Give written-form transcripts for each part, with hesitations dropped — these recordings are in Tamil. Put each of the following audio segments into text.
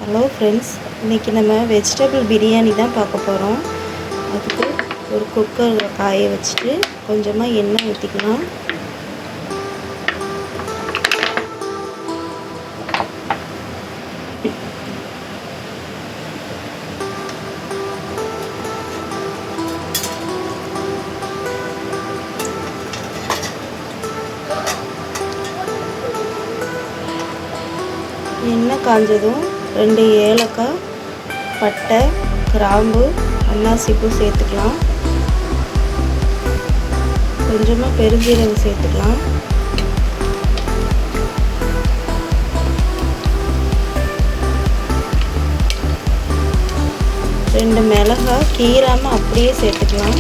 ஹலோ ஃப்ரெண்ட்ஸ், இன்றைக்கி நம்ம வெஜிடபிள் பிரியாணி தான் பார்க்க போகிறோம். அதுக்கு ஒரு குக்கரில் காய வச்சுட்டு கொஞ்சமாக எண்ணெய் ஊற்றிக்கலாம். எண்ணெய் காஞ்சதும் 2 ஏலக்காய், பட்டை, கிராம்பு, அன்னாசிப்பூ சேர்த்துக்கலாம். கொஞ்சமாக பெருஞ்சீரகம் சேர்த்துக்கலாம். ரெண்டு மிளகாய் கீராமல் அப்படியே சேர்த்துக்கலாம்.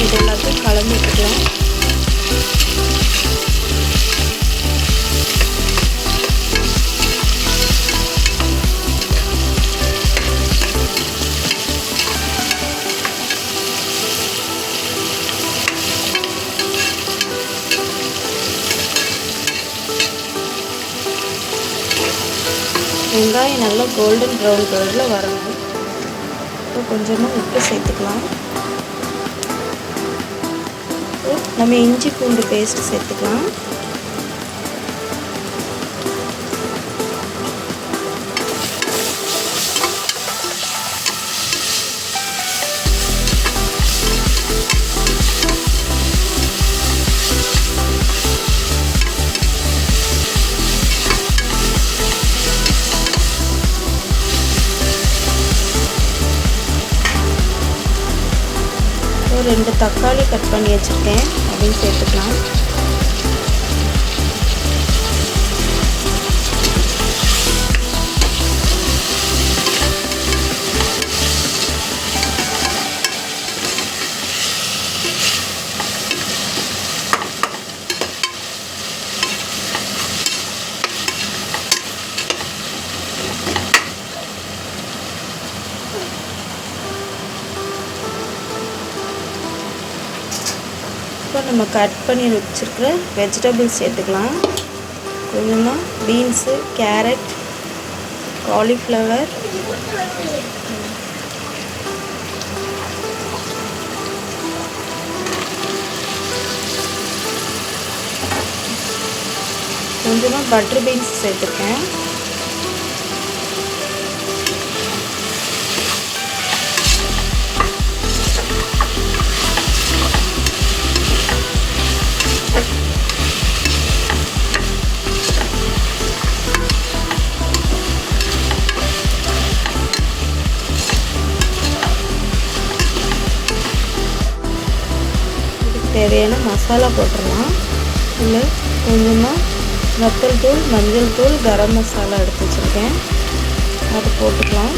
இது எல்லாத்தையும் கலந்து விட்டுக்கலாம். வெங்காயம் நல்லா கோல்டன் ப்ரௌன் கலரில் வரணும். இப்போ கொஞ்சமாக உப்பு சேர்த்துக்கலாம். நம்ம இஞ்சி பூண்டு பேஸ்ட் சேர்த்துக்கலாம். ஒரு 2 தக்காளி கட் பண்ணி வச்சுருக்கேன், அதையும் சேர்த்துக்கலாம். இப்போ நம்ம கட் பண்ணி வச்சுருக்கிற வெஜிடபிள்ஸ் சேர்த்துக்கலாம். கொஞ்சமாக பீன்ஸு, கேரட், காலிஃப்ளவர், கொஞ்சமாக பட்டர் பீன்ஸ் சேர்த்துருக்கேன். தேவையான மசாலா போட்டுடலாம். இதில் கொஞ்சமாக வத்தல் தூள், மஞ்சள் தூள், கரம் மசாலா எடுத்து வச்சுருக்கேன், அது போட்டுக்கலாம்.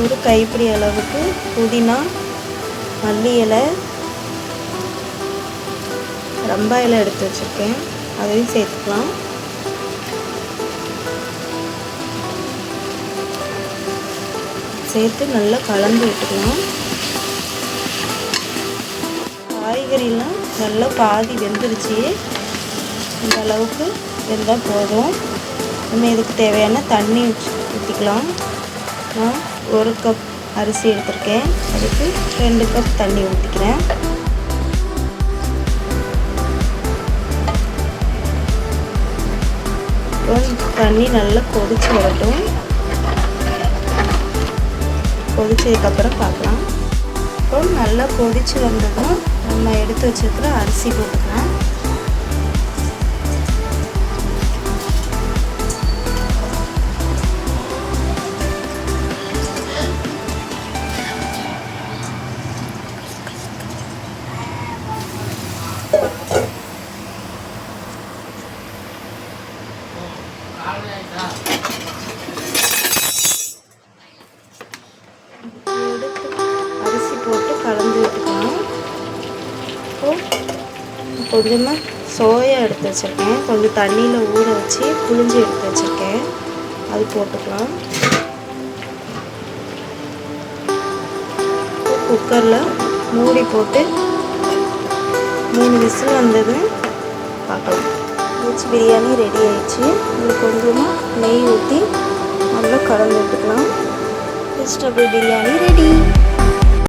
ஒரு கைப்பிடி அளவுக்கு புதினா, மல்லி இலை, ரம்பா இலை எடுத்து வச்சுருக்கேன், அதையும் சேர்த்துக்கலாம். சேர்த்து நல்லா கலந்து விட்டுக்கலாம். காய்கறிலாம் நல்லா பாதி வெந்துருச்சு. இந்த அளவுக்கு வெந்தால் போதும். நம்ம இதுக்கு தேவையான தண்ணி ஊற்றிக்கலாம். நான் 1 கப் அரிசி எடுத்திருக்கேன், அதுக்கு 2 கப் தண்ணி ஊற்றிக்கிறேன். தண்ணி நல்லா கொதிச்சு வரட்டும். கொதிச்சதுக்கப்புறம் பார்க்கலாம். இப்போ நல்லா கொதித்து வந்ததும் நம்ம எடுத்து வச்சுருக்கிற அரிசி போட்டுக்கலாம். அரிசி போட்டு கலந்து விட்டுக்கலாம். கொஞ்சமாக சோயா எடுத்து வச்சுருக்கேன், கொஞ்சம் தண்ணியில் ஊற வச்சு புளிஞ்சு எடுத்து வச்சுருக்கேன், அது போட்டுக்கலாம். குக்கரில் மூடி போட்டு 3 விசில் வந்தது பார்க்கலாம். வெஜ் பிரியாணி ரெடி ஆயிடுச்சு. இது கொஞ்சமாக நெய் ஊற்றி நல்லா கலந்து விட்டுக்கலாம். Vegetable biryani ready.